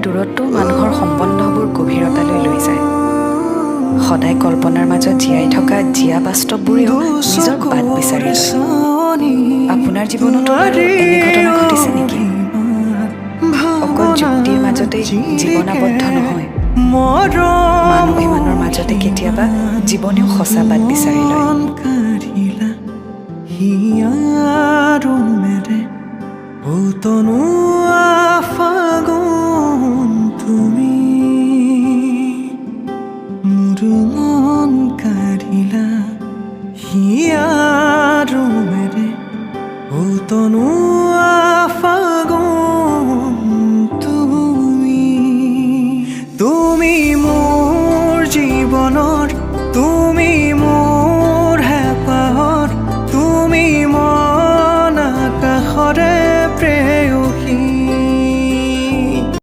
দূৰত্বও মানুহৰ সম্বন্ধবোৰ গভীৰতালৈ লৈ যায়। সদায় কল্পনাৰ মাজত জীয়াই থকা জীয়া বাস্তৱবোৰেও নিজৰ বাট বিচাৰি লয়। আপোনাৰ জীৱনতো বাৰু এনে ঘটনা ঘটিছে নেকি? অকল যুক্তিৰ মাজতে জীৱন আবদ্ধ নহয়, মান অভিমানৰ মাজতে কেতিয়াবা জীৱনেও সঁচা বাট বিচাৰি লয়। তনু